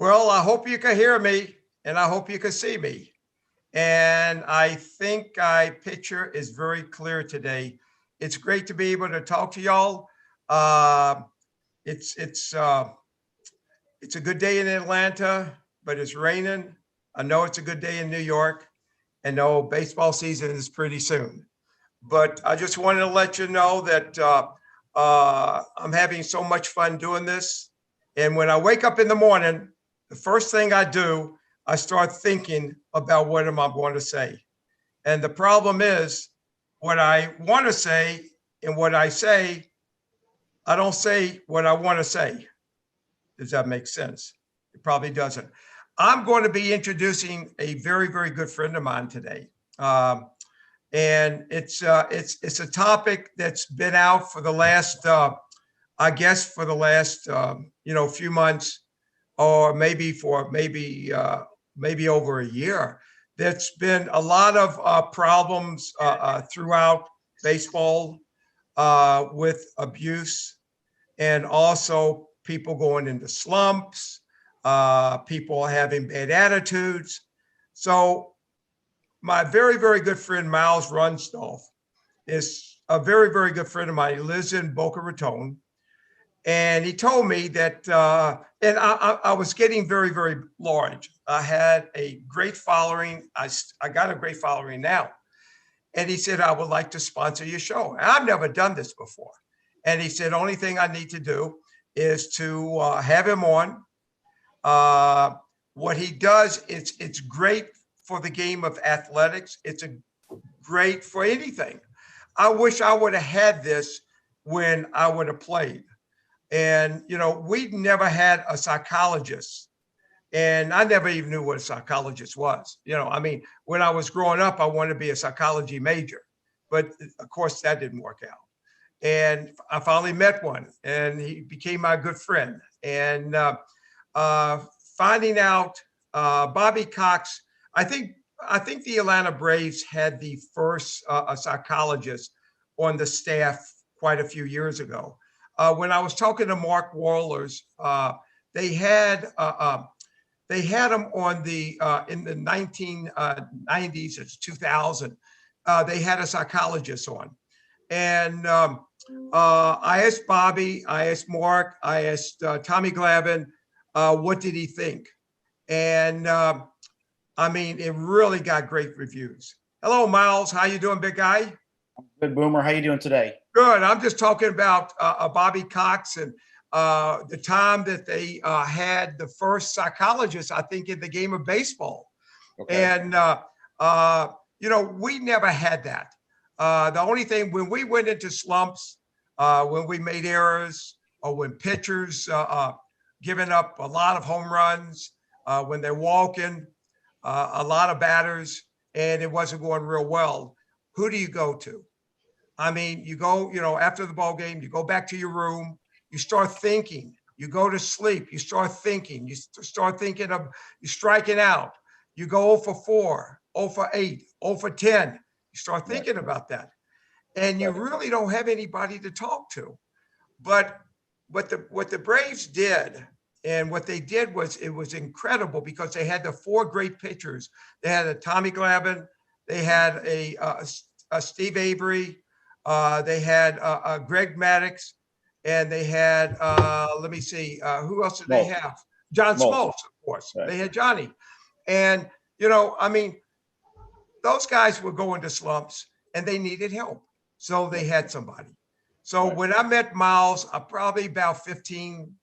Well, I hope you can hear me and I hope you can see me. And I think my picture is very clear today. It's great to be able to talk to y'all. Uh, it's it's uh, it's a good day in Atlanta, but it's raining. I know it's a good day in New York, and no, baseball season is pretty soon. But I just wanted to let you know that I'm having so much fun doing this. And when I wake up in the morning, the first thing I do, I start thinking about what am I going to say. And the problem is what I want to say and what I say, I don't say what I want to say. Does that make sense? It probably doesn't. I'm going to be introducing a very, very good friend of mine today. And it's a topic that's been out for the last I guess for the last few months, or maybe over a year. There's been a lot of problems throughout baseball with abuse, and also people going into slumps, people having bad attitudes. So my very, very good friend Miles Runstall is a very, very good friend of mine. He lives in Boca Raton. And he told me that, and I was getting very, very large. I had a great following. I got a great following now. And he said, I would like to sponsor your show. And I've never done this before. And he said, only thing I need to do is to have him on. What he does, it's great for the game of athletics. It's great for anything. I wish I would have had this when I would have played. And, we never had a psychologist. And I never even knew what a psychologist was. When I was growing up, I wanted to be a psychology major. But of course, that didn't work out. And I finally met one, and he became my good friend. And finding out Bobby Cox, I think the Atlanta Braves had the first psychologist on the staff quite a few years ago. When I was talking to Mark Wohlers, they had him on in the 1990s, it's 2000. They had a psychologist on, and I asked Bobby, I asked Mark, I asked Tommy Glavine, what did he think? And it really got great reviews. Hello, Miles. How you doing, big guy? Good, Boomer. How you doing today? Good. I'm just talking about Bobby Cox and the time that they had the first psychologist, I think, in the game of baseball. Okay. And, we never had that. The only thing, when we went into slumps, when we made errors, or when pitchers giving up a lot of home runs, when they're walking, a lot of batters, and it wasn't going real well, who do you go to? You go, after the ball game, you go back to your room, you start thinking, you go to sleep, you start thinking, you're striking out, you go 0 for 4, 0 for 8, 0 for 10, you start thinking about that. And you really don't have anybody to talk to. But what the Braves did, and what they did was, it was incredible, because they had the 4 great pitchers. They had a Tommy Glavine, they had a Steve Avery, they had Greg Maddux, and they had, let me see, who else did they have? John Smoltz, of course. Right. They had Johnny. And, those guys were going to slumps, and they needed help. So they had somebody. So right. When I met Miles, probably about 15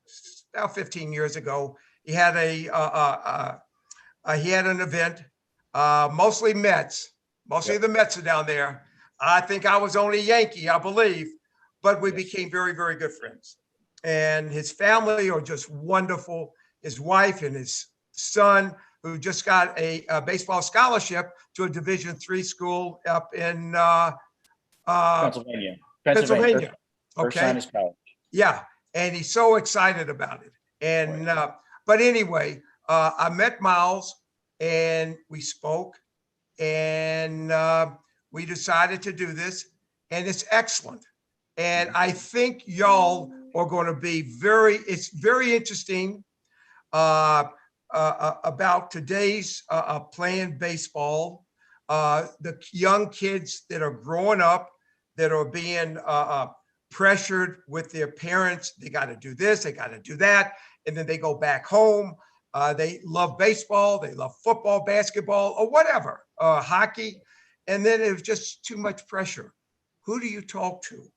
years ago, he had an event, mostly Mets. Mostly the Mets are down there. I think I was only Yankee, I believe, but we became very, very good friends. And his family are just wonderful. His wife and his son, who just got a baseball scholarship to a Division III school up in Pennsylvania. Okay. Yeah, and he's so excited about it. And but anyway, I met Miles, and we spoke, and we decided to do this, and it's excellent. And I think y'all are going to be it's very interesting. about today's playing baseball, the young kids that are growing up, that are being pressured with their parents. They got to do this, they got to do that. And then they go back home. They love baseball, they love football, basketball, or whatever, hockey. And then it was just too much pressure. Who do you talk to?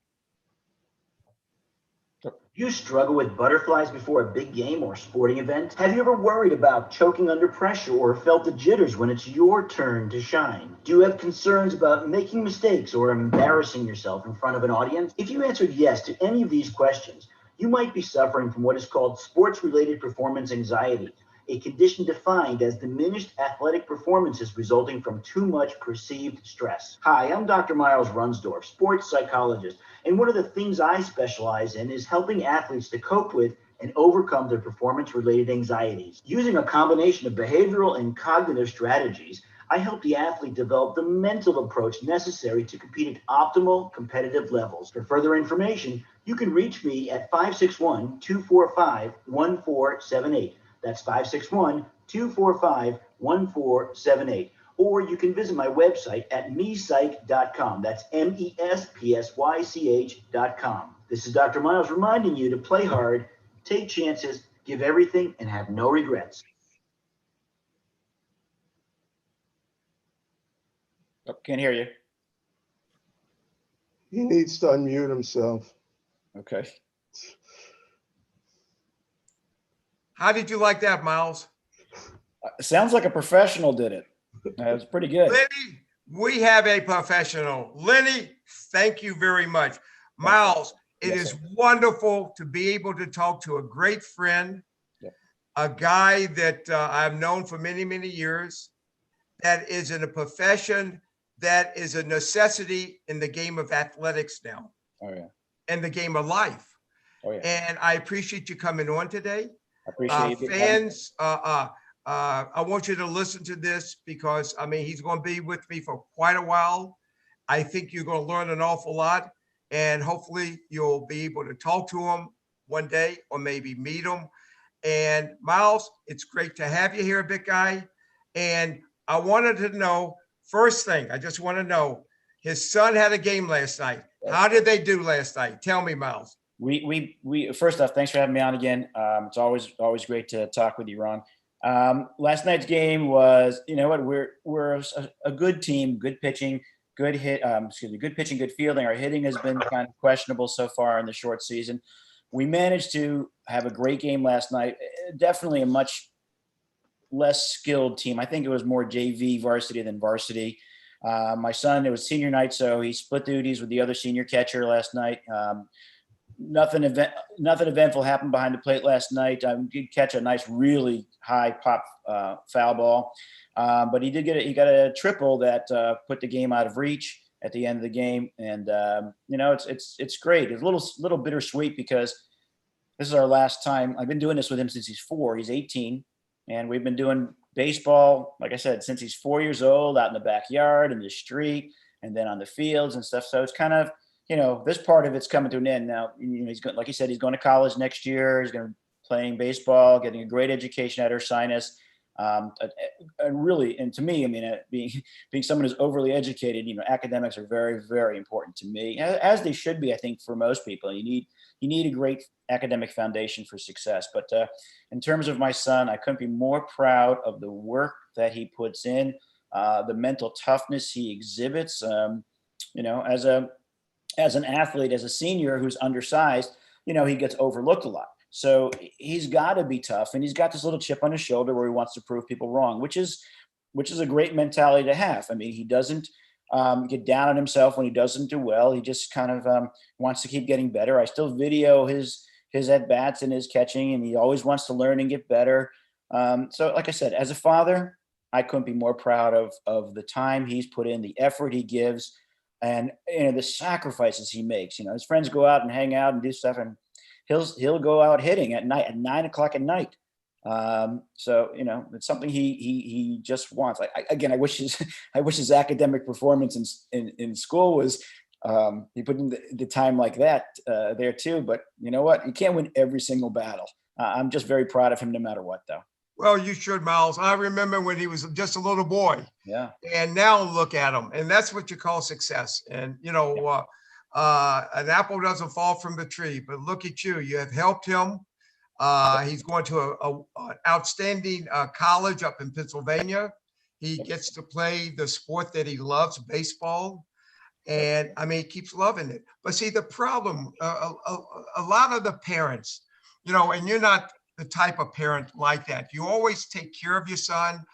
Do you struggle with butterflies before a big game or sporting event? Have you ever worried about choking under pressure or felt the jitters when it's your turn to shine? Do you have concerns about making mistakes or embarrassing yourself in front of an audience? If you answered yes to any of these questions, you might be suffering from what is called sports-related performance anxiety, a condition defined as diminished athletic performances resulting from too much perceived stress. Hi, I'm Dr. Miles Runsdorf, sports psychologist, and one of the things I specialize in is helping athletes to cope with and overcome their performance-related anxieties. Using a combination of behavioral and cognitive strategies, I help the athlete develop the mental approach necessary to compete at optimal competitive levels. For further information, you can reach me at 561-245-1478. That's 561-245-1478. Or you can visit my website at mespsych.com. That's MESPSYCH.com. This is Dr. Miles reminding you to play hard, take chances, give everything, and have no regrets. Oh, can't hear you. He needs to unmute himself. Okay. How did you like that, Miles? Sounds like a professional did it. That was pretty good. Lenny, we have a professional. Lenny, thank you very much. Miles, it is wonderful to be able to talk to a great friend, a guy that I've known for many, many years, that is in a profession that is a necessity in the game of athletics now. Oh, yeah. And the game of life. Oh, yeah. And I appreciate you coming on today. I appreciate you. Fans, I want you to listen to this because, I mean, he's going to be with me for quite a while. I think you're going to learn an awful lot, and hopefully you'll be able to talk to him one day or maybe meet him. And Miles, it's great to have you here, big guy. And I wanted to know, first thing, I just want to know, his son had a game last night. How did they do last night? Tell me, Miles. We first off, thanks for having me on again. It's always great to talk with you, Ron. Last night's game was, you know what, we're a good team, good pitching, good pitching, good fielding. Our hitting has been kind of questionable so far in the short season. We managed to have a great game last night. Definitely a much less skilled team. I think it was more JV varsity than varsity. My son, it was senior night, so he split duties with the other senior catcher last night. Nothing eventful happened behind the plate last night. I did catch a nice, really high pop foul ball, but he got a triple that put the game out of reach at the end of the game. And you know, it's great. It's a little bittersweet because this is our last time. I've been doing this with him since he's 4. He's 18, and we've been doing baseball, like I said, since he's 4 years old, out in the backyard, in the street, and then on the fields and stuff. So it's kind of, you know, this part of it's coming to an end now. You know, he's going, like he said, he's going to college next year. He's going to be playing baseball, getting a great education at Ursinus. Really, and to me, I mean, being someone who's overly educated, you know, academics are very, very important to me, as they should be, I think, for most people. You need a great academic foundation for success. But in terms of my son, I couldn't be more proud of the work that he puts in, the mental toughness he exhibits. You know, as an athlete, as a senior who's undersized, you know, he gets overlooked a lot. So he's got to be tough, and he's got this little chip on his shoulder where he wants to prove people wrong, which is a great mentality to have. I mean, he doesn't get down on himself when he doesn't do well. He just kind of wants to keep getting better. I still video his at bats and his catching, and he always wants to learn and get better. So, like I said, as a father, I couldn't be more proud of the time he's put in, the effort he gives, and you know, the sacrifices he makes. You know, his friends go out and hang out and do stuff, and he'll go out hitting at night at 9 o'clock at night. So, you know, it's something he just wants. I wish his academic performance in school was, he put in the time like that there too. But you know what? You can't win every single battle. I'm just very proud of him no matter what, though. Well, you should, Miles. I remember when he was just a little boy. Yeah. And now look at him. And that's what you call success. And, an apple doesn't fall from the tree, but look at you. You have helped him. He's going to an outstanding college up in Pennsylvania. He gets to play the sport that he loves, baseball. And I mean, he keeps loving it. But see, the problem, a lot of the parents, and you're not the type of parent like that. You always take care of your son.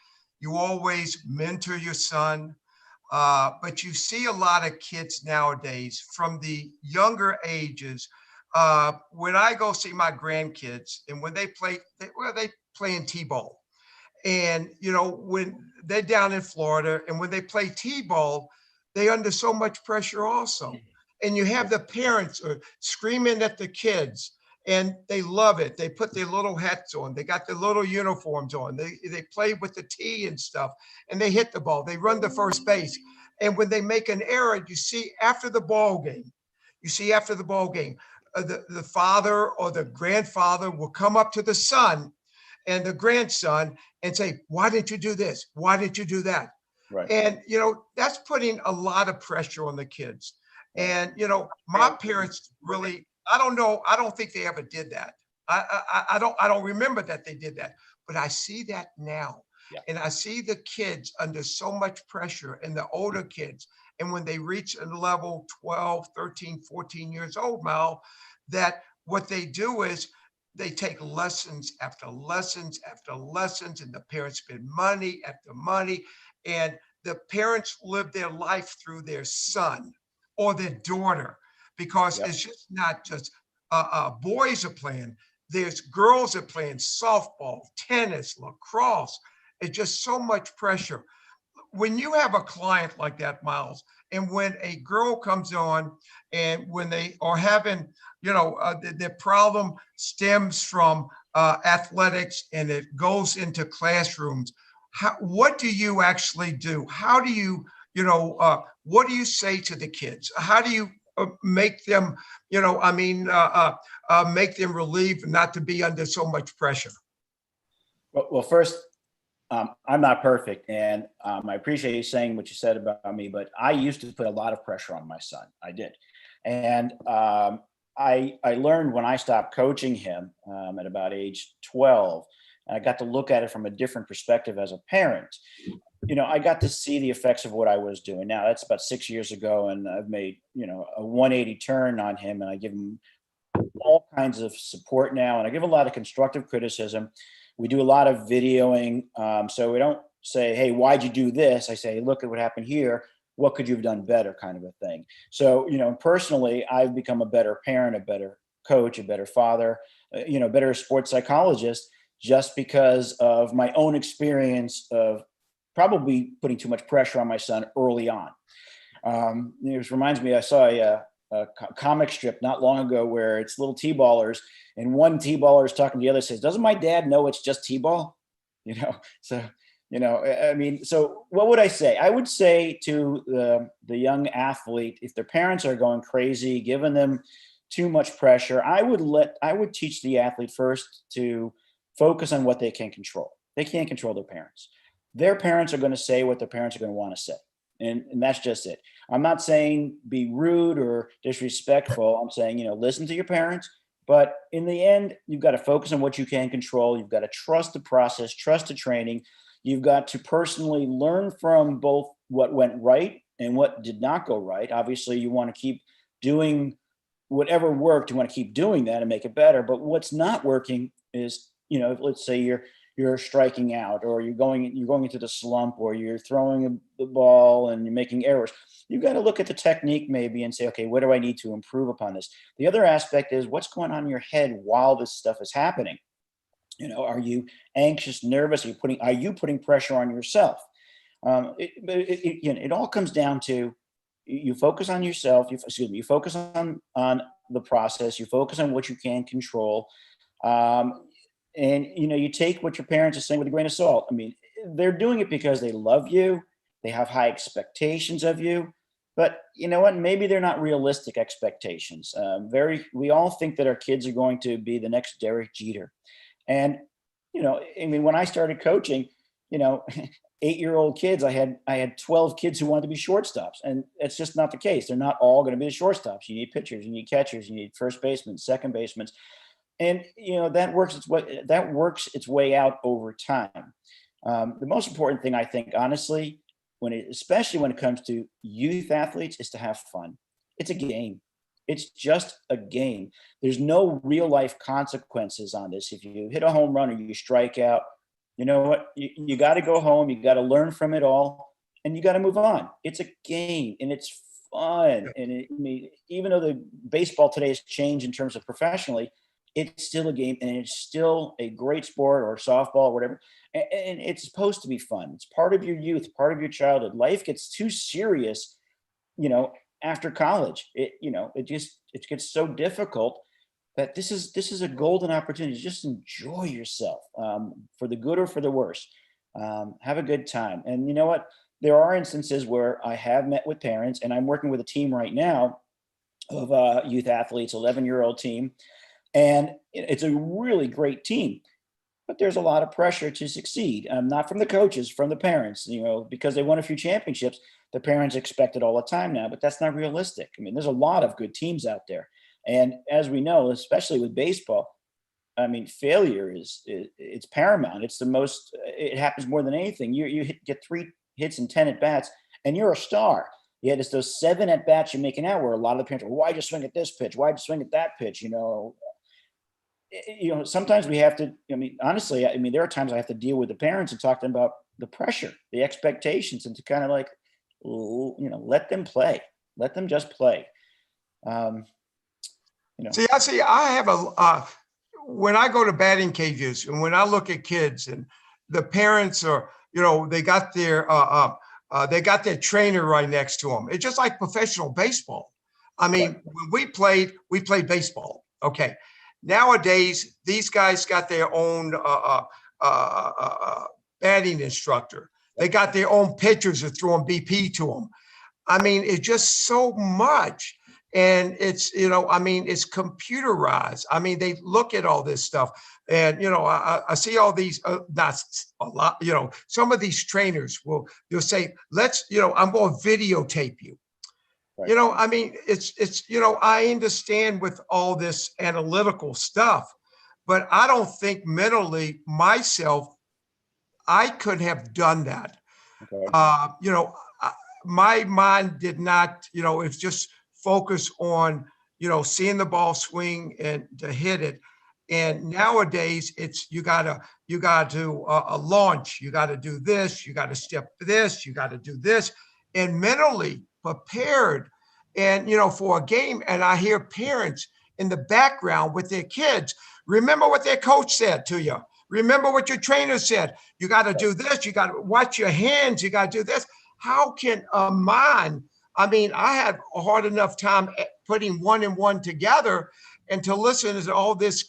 You always mentor your son. But you see a lot of kids nowadays from the younger ages. When I go see my grandkids and when they play, they play in T-ball. And, when they're down in Florida and when they play T-ball, they under so much pressure also. And you have the parents are screaming at the kids and they love it. They put their little hats on. They got their little uniforms on. They play with the tee and stuff and they hit the ball. They run to first base. And when they make an error, you see after the ball game, the father or the grandfather will come up to the son and the grandson and say, why didn't you do this? Why didn't you do that? Right. And, that's putting a lot of pressure on the kids. And, my parents really, I don't know. I don't think they ever did that. I don't remember that they did that, but I see that now. Yeah. And I see the kids under so much pressure and the older kids. And when they reach a level 12, 13, 14 years old, Mal, that what they do is they take lessons after lessons after lessons, and the parents spend money after money. And the parents live their life through their son or their daughter, because it's just not just boys are playing. There's girls are playing softball, tennis, lacrosse. It's just so much pressure. When you have a client like that, Miles, and when a girl comes on and when they are having, the problem stems from athletics and it goes into classrooms, what do you actually do? How do you, what do you say to the kids? How do you make them, make them relieve not to be under so much pressure? Well, first, I'm not perfect, and I appreciate you saying what you said about me, but I used to put a lot of pressure on my son. I did. And I learned when I stopped coaching him at about age 12, and I got to look at it from a different perspective as a parent. I got to see the effects of what I was doing. Now, that's about 6 years ago, and I've made, a 180 turn on him, and I give him all kinds of support now, and I give a lot of constructive criticism. We do a lot of videoing. So we don't say, hey, why'd you do this? I say, look at what happened here. What could you have done better, kind of a thing. So, personally, I've become a better parent, a better coach, a better father, better sports psychologist, just because of my own experience of probably putting too much pressure on my son early on. It reminds me, I saw a comic strip not long ago where it's little T-ballers, and one T-baller is talking to the other, says, doesn't my dad know it's just T-ball? So what would I say? I would say to the young athlete, if their parents are going crazy, giving them too much pressure, I would teach the athlete first to focus on what they can control. They can't control their parents. Their parents are going to say what their parents are going to want to say. And that's just it. I'm not saying be rude or disrespectful. I'm saying, listen to your parents. But in the end, you've got to focus on what you can control. You've got to trust the process, trust the training. You've got to personally learn from both what went right and what did not go right. Obviously, you want to keep doing whatever worked. You want to keep doing that and make it better. But what's not working is, let's say you're striking out, or you're going into the slump, or you're throwing the ball and you're making errors. You've got to look at the technique maybe and say, okay, what do I need to improve upon this? The other aspect is what's going on in your head while this stuff is happening. Are you anxious, nervous? Are you putting pressure on yourself? It all comes down to you focus on yourself. You focus on the process. You focus on what you can control. And, you take what your parents are saying with a grain of salt. I mean, they're doing it because they love you. They have high expectations of you. But you know what? Maybe they're not realistic expectations. We all think that our kids are going to be the next Derek Jeter. And I mean, when I started coaching, 8-year-old kids, I had 12 kids who wanted to be shortstops, and it's just not the case. They're not all going to be the shortstops. You need pitchers, you need catchers, you need first basemen, second basemen, and that works its way out over time. The most important thing, I think, honestly, especially when it comes to youth athletes, is to have fun. It's a game. It's just a game. There's no real life consequences on this. If you hit a home run or you strike out, you know what? You got to go home. You got to learn from it all, and you got to move on. It's a game, and it's fun. And even though the baseball today has changed in terms of professionally, it's still a game, and it's still a great sport, or softball, or whatever. And it's supposed to be fun. It's part of your youth, part of your childhood. Life gets too serious, after college. It gets so difficult that this is a golden opportunity to just enjoy yourself, for the good or for the worse. Have a good time. And you know what? There are instances where I have met with parents, and I'm working with a team right now of youth athletes, 11-year-old team. And it's a really great team, but there's a lot of pressure to succeed. Not from the coaches, from the parents, because they won a few championships. The parents expect it all the time now, but that's not realistic. I mean, there's a lot of good teams out there. And as we know, especially with baseball, I mean, failure it's paramount. It happens more than anything. You get 3 hits and 10 at bats, and you're a star. Yet it's those 7 at bats you're making out where a lot of the parents are, why'd you swing at this pitch? Why'd you swing at that pitch? Sometimes we have to, honestly, there are times I have to deal with the parents and talk to them about the pressure, the expectations, and to kind of like, let them play, let them just play. I have when I go to batting cages and when I look at kids and the parents are, they got their trainer right next to them. It's just like professional baseball. I mean, when we played baseball. Okay. Nowadays, these guys got their own batting instructor. They got their own pitchers that throwing BP to them. I mean, it's just so much. And it's, it's computerized. I mean, they look at all this stuff and, I see all these, not a lot, some of these trainers you'll say, I'm going to videotape you. Right. I understand with all this analytical stuff, but I don't think mentally myself, I could have done that. Okay. My mind did not, it's just focus on, seeing the ball swing and to hit it. And nowadays it's, you got to launch, you got to do this, you got to step this, you got to do this, and mentally prepared. And, for a game, and I hear parents in the background with their kids, remember what their coach said to you. Remember what your trainer said. You got to do this. You got to watch your hands. You got to do this. How can a mind, I had a hard enough time putting 1 and 1 together and to listen to all this,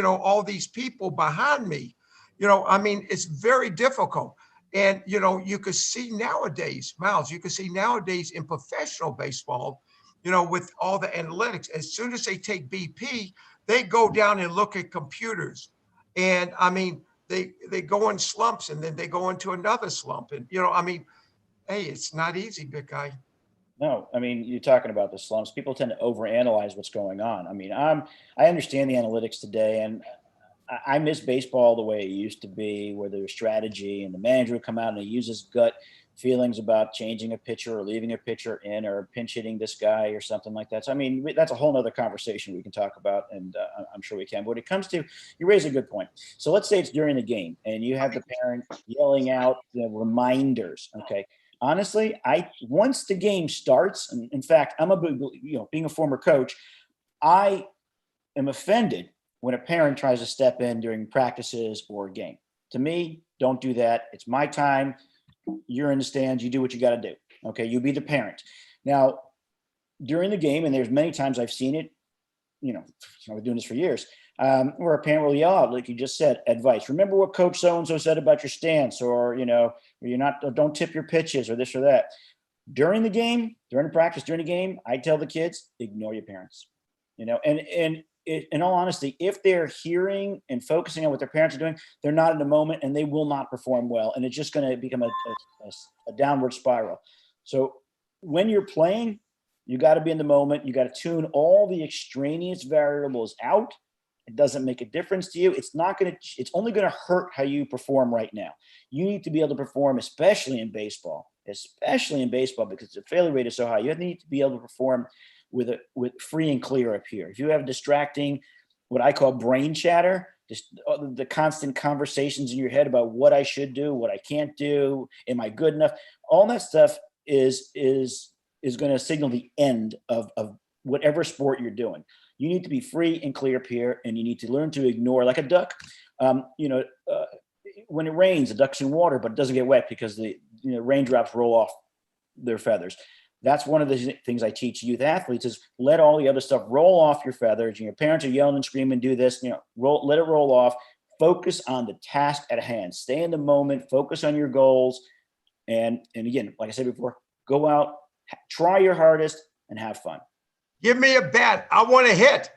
all these people behind me, it's very difficult. And, you could see nowadays, Miles, in professional baseball, with all the analytics, as soon as they take BP, they go down and look at computers. And they go in slumps and then they go into another slump. And, hey, it's not easy, big guy. No, you're talking about the slumps. People tend to overanalyze what's going on. I understand the analytics today, and I miss baseball the way it used to be, where there was strategy and the manager would come out and he use his gut feelings about changing a pitcher or leaving a pitcher in or pinch hitting this guy or something like that. So, that's a whole nother conversation we can talk about, and I'm sure we can. But when it comes to, you raise a good point. So let's say it's during the game and you have the parent yelling out reminders. Okay. Honestly, once the game starts, and in fact, I'm being a former coach, I am offended when a parent tries to step in during practices or a game. To me, don't do that. It's my time. You're in the stands. You do what you got to do. Okay. You be the parent. Now, during the game, and there's many times I've seen it, I've been doing this for years, where a parent will yell out, like you just said, advice. Remember what Coach so-and-so said about your stance, or, don't tip your pitches or this or that. During the game, during the practice, during the game, I tell the kids, ignore your parents, and in all honesty, if they're hearing and focusing on what their parents are doing, they're not in the moment and they will not perform well. And it's just going to become a downward spiral. So when you're playing, you got to be in the moment. You got to tune all the extraneous variables out. It doesn't make a difference to you. It's only going to hurt how you perform right now. You need to be able to perform, especially in baseball, because the failure rate is so high. You need to be able to perform with free and clear up here. If you have distracting, what I call brain chatter, just the constant conversations in your head about what I should do, what I can't do, am I good enough? All that stuff is going to signal the end of whatever sport you're doing. You need to be free and clear up here, and you need to learn to ignore, like a duck. When it rains, the duck's in water, but it doesn't get wet because the raindrops roll off their feathers. That's one of the things I teach youth athletes is let all the other stuff roll off your feathers. Your parents are yelling and screaming, do this, let it roll off. Focus on the task at hand. Stay in the moment. Focus on your goals. And again, like I said before, go out, try your hardest, and have fun. Give me a bat. I want to hit.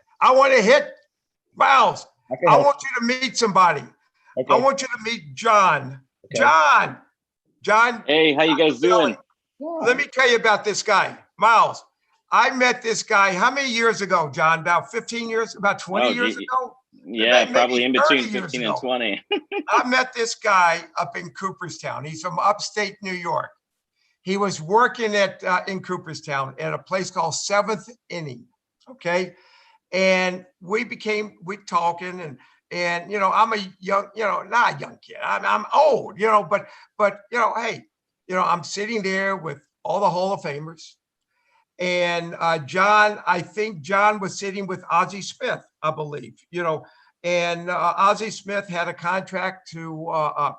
Miles. I want you to meet somebody. Okay. I want you to meet John. Okay. John. Hey, how you guys doing? Let me tell you about this guy, Miles. I met this guy how many years ago, John? About 15 years, about 20 years ago? Yeah, probably in between 15 and 20. I met this guy up in Cooperstown. He's from upstate New York. He was working in Cooperstown at a place called Seventh Inning, okay? And we talking, and I'm a young, not a young kid. I'm old, but hey, I'm sitting there with all the Hall of Famers. And I think John was sitting with Ozzie Smith, I believe, and Ozzie Smith had a contract to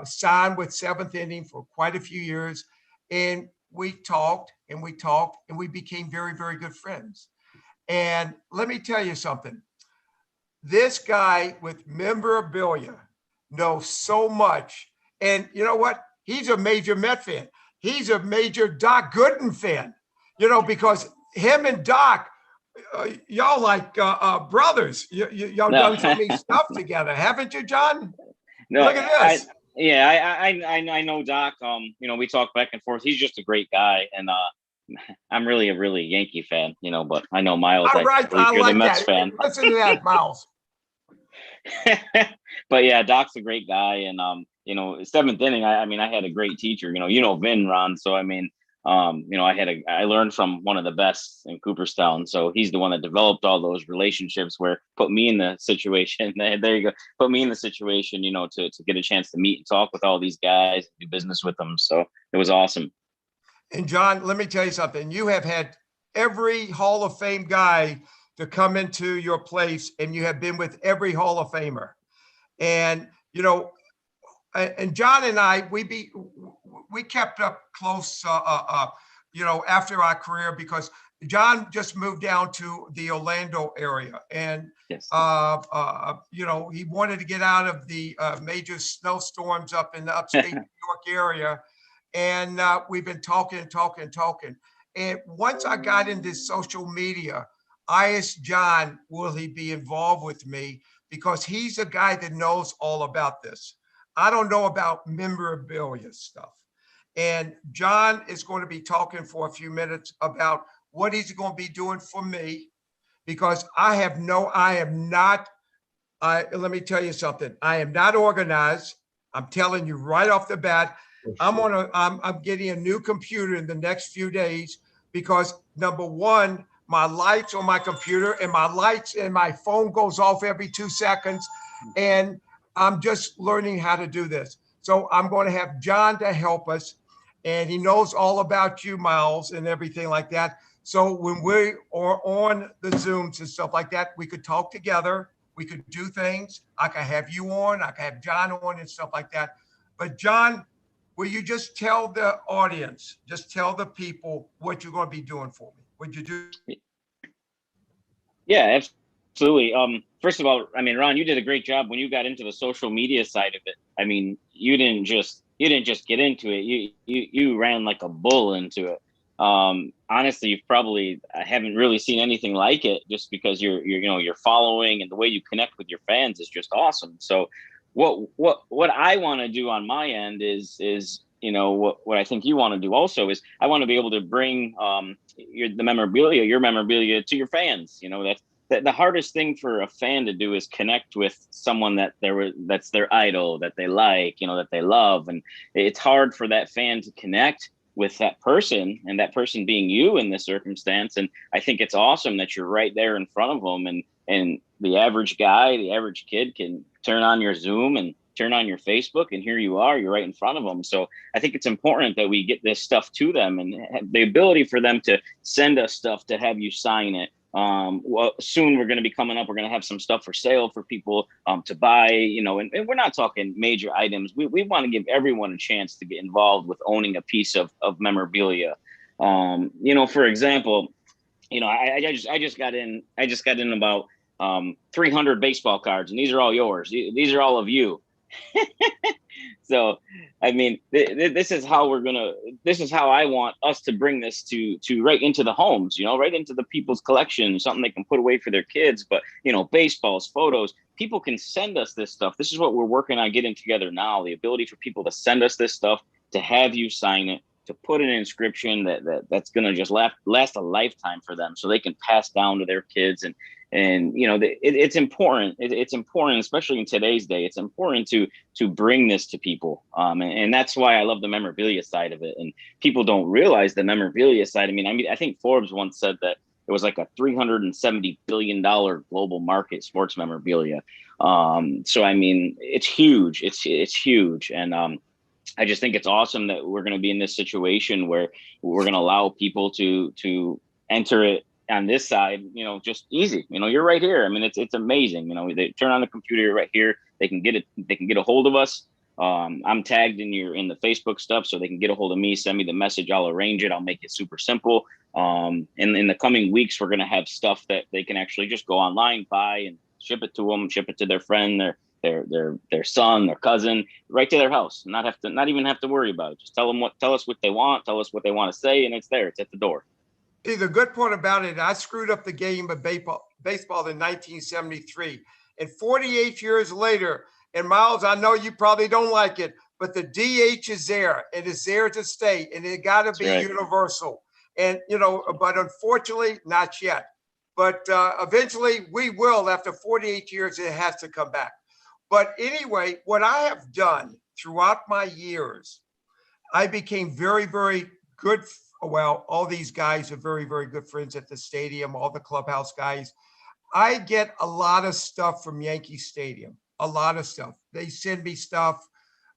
sign with Seventh Inning for quite a few years. And we talked and we became very, very good friends. And let me tell you something. This guy with memorabilia knows so much. And you know what? He's a major Met fan. He's a major Doc Gooden fan, because him and Doc, y'all like brothers. Y'all done so many stuff together, haven't you, John? No, look at this. I know Doc. We talk back and forth. He's just a great guy, and I'm really a Yankee fan, but I know Miles. All right, I you're like the Mets that. fan. Listen to that, Miles. But yeah, Doc's a great guy, and Seventh Inning. I had a great teacher. Vin, Ron. So I learned from one of the best in Cooperstown. So he's the one that developed all those relationships where put me in the situation. There you go. Put me in the situation, to get a chance to meet and talk with all these guys, do business with them. So it was awesome. And John, let me tell you something. You have had every Hall of Fame guy to come into your place, and you have been with every Hall of Famer. And, and John and I, we kept up close, after our career, because John just moved down to the Orlando area, and yes. He wanted to get out of the major snowstorms up in the upstate New York area, and we've been talking. And once I got into social media, I asked John, will he be involved with me? Because he's a guy that knows all about this. I don't know about memorabilia stuff. And John is going to be talking for a few minutes about what he's going to be doing for me, because let me tell you something. I am not organized. I'm telling you right off the bat. Sure. I'm getting a new computer in the next few days, because number one, my lights on my computer and my lights and my phone goes off every 2 seconds. And I'm just learning how to do this. So I'm going to have John to help us. And he knows all about you, Miles, and everything like that. So when we are on the Zooms and stuff like that, we could talk together. We could do things. I could have you on. I could have John on and stuff like that. But John, will you just tell the audience, just tell the people what you're going to be doing for me? Would you do? Yeah, absolutely. First of all, Ron, you did a great job when you got into the social media side of it. You didn't just get into it. You ran like a bull into it. honestly, you've probably haven't really seen anything like it, just because you're following, and the way you connect with your fans is just awesome. So what I want to do on my end is what I think you want to do also is I want to be able to bring your memorabilia to your fans. That the hardest thing for a fan to do is connect with someone that's their idol, that they like, that they love. And it's hard for that fan to connect with that person, and that person being you in this circumstance. And I think it's awesome that you're right there in front of them, and the average guy, the average kid can turn on your Zoom and turn on your Facebook, and here you are, you're right in front of them. So I think it's important that we get this stuff to them, and have the ability for them to send us stuff to have you sign it. Well, soon we're going to be coming up. We're going to have some stuff for sale for people to buy, and we're not talking major items. We want to give everyone a chance to get involved with owning a piece of memorabilia. For example, I just got in about 300 baseball cards, and these are all yours. These are all of you. So, I mean, this is how I want us to bring this to right into the homes, right into the people's collection, something they can put away for their kids. But, baseballs, photos, people can send us this stuff. This is what we're working on getting together now. The ability for people to send us this stuff, to have you sign it, to put an inscription that's going to just last a lifetime for them, so they can pass down to their kids. And it's important. It's important, especially in today's day. It's important to bring this to people, and that's why I love the memorabilia side of it. And people don't realize the memorabilia side. I think Forbes once said that it was like a $370 billion global market, sports memorabilia. So I mean, it's huge. It's huge, and I just think it's awesome that we're going to be in this situation where we're going to allow people to enter it on this side, just easy. You're right here. I mean, it's amazing. They turn on the computer right here. They can get it. They can get a hold of us. I'm tagged in the Facebook stuff, so they can get a hold of me, send me the message. I'll arrange it. I'll make it super simple. And in the coming weeks, we're going to have stuff that they can actually just go online, buy, and ship it to them, ship it to their friend, their son, their cousin, right to their house. Not even have to worry about it. Just tell us what they want, tell us what they want to say, and it's there. It's at the door. See, the good part about it, I screwed up the game of baseball in 1973. And 48 years later, and Miles, I know you probably don't like it, but the DH is there, and it's there to stay, and it got to be universal. And, but unfortunately, not yet. But eventually we will. After 48 years, it has to come back. But anyway, what I have done throughout my years, I became very, very good. Well, all these guys are very, very good friends at the stadium, all the clubhouse guys. I get a lot of stuff from Yankee Stadium, a lot of stuff. They send me stuff.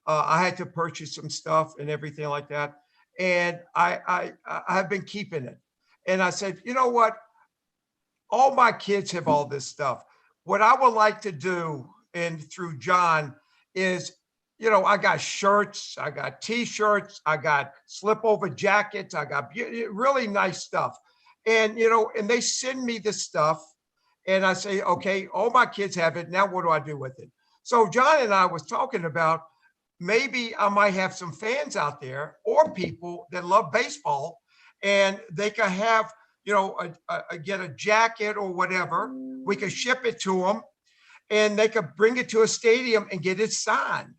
I had to purchase some stuff and everything like that. And I have been keeping it. And I said, you know what? All my kids have all this stuff. What I would like to do, and through John, is I got shirts, I got T-shirts, I got slip over jackets, I got really nice stuff. And, and they send me this stuff and I say, okay, all my kids have it. Now what do I do with it? So John and I was talking about maybe I might have some fans out there or people that love baseball, and they can have, get a jacket or whatever. We could ship it to them, and they could bring it to a stadium and get it signed.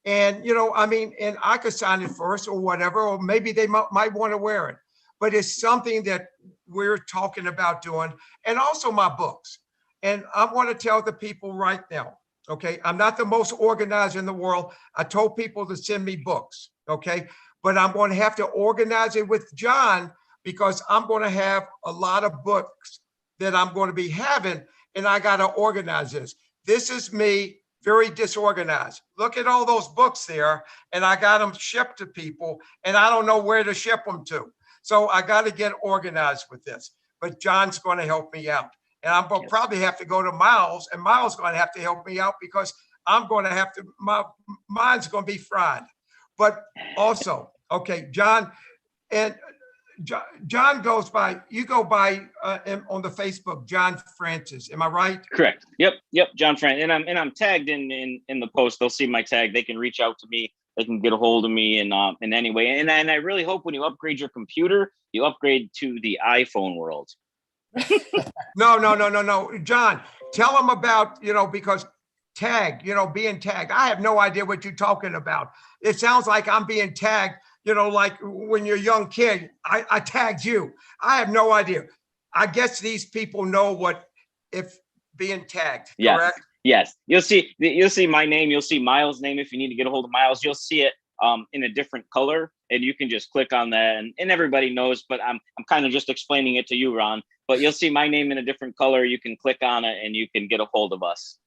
And, and I could sign it first or whatever, or maybe they might want to wear it. But it's something that we're talking about doing. And also my books. And I want to tell the people right now, okay, I'm not the most organized in the world. I told people to send me books, okay? But I'm going to have to organize it with John, because I'm going to have a lot of books that I'm going to be having, and I got to organize this. This is me, very disorganized. Look at all those books there, and I got them shipped to people, and I don't know where to ship them to. So I got to get organized with this. But John's going to help me out. And I'm going to probably have to go to Miles, and Miles is going to have to help me out, because I'm going to have to, my mind's going to be fried. But also, okay, John, and John goes by, you go by on the Facebook, John Francis. Am I right? Correct. Yep. John Francis. And I'm tagged in the post. They'll see my tag. They can reach out to me they can get a hold of me in any way. And I really hope when you upgrade your computer, you upgrade to the iPhone world. No. John, tell them about, because tag, being tagged. I have no idea what you're talking about. It sounds like I'm being tagged, like when you're a young kid, I tagged you. I have no idea. I guess these people know what if being tagged, correct? Yes. You'll see my name. You'll see Miles' name. If you need to get a hold of Miles, you'll see it in a different color, and you can just click on that, and everybody knows, but I'm kind of just explaining it to you, Ron. But you'll see my name in a different color. You can click on it and you can get a hold of us.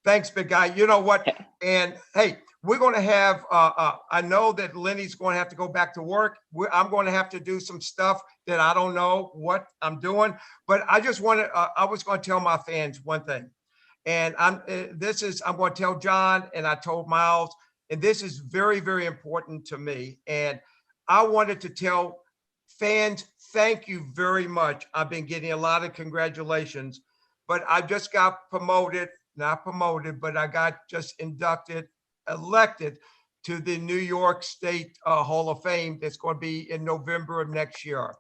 Thanks, big guy. You know what? And hey, we're going to have, I know that Lenny's going to have to go back to work. I'm going to have to do some stuff that I don't know what I'm doing, but I just want to, I was going to tell my fans one thing. And I'm going to tell John, and I told Miles, and this is very, very important to me. And I wanted to tell fans, thank you very much. I've been getting a lot of congratulations, but I just got not promoted, but I got just elected to the New York State Hall of Fame. That's going to be in November of next year.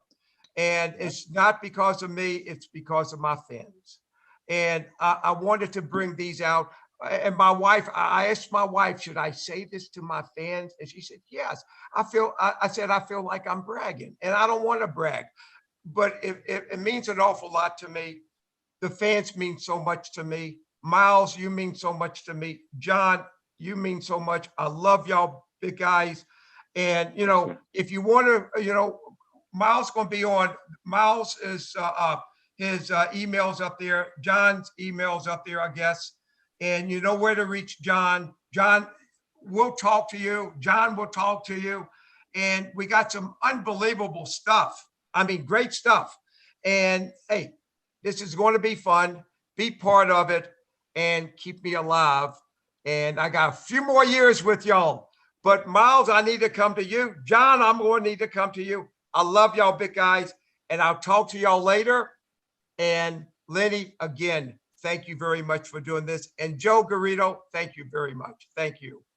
And it's not because of me, it's because of my fans. And I wanted to bring these out. And my wife, I asked my wife, should I say this to my fans? And she said, yes. I said, I feel like I'm bragging, and I don't want to brag, but it means an awful lot to me. The fans mean so much to me. Miles, you mean so much to me. John, you mean so much. I love y'all big guys. And, if you want to, Miles going to be on. Miles is his emails up there. John's emails up there, I guess. And you know where to reach John. John will talk to you. John will talk to you. And we got some unbelievable stuff. I mean, great stuff. And hey, this is going to be fun. Be part of it and keep me alive. And I got a few more years with y'all. But Miles, I need to come to you. John, I'm going to need to come to you. I love y'all big guys. And I'll talk to y'all later. And Lenny, again, thank you very much for doing this. And Joe Garrido, thank you very much. Thank you.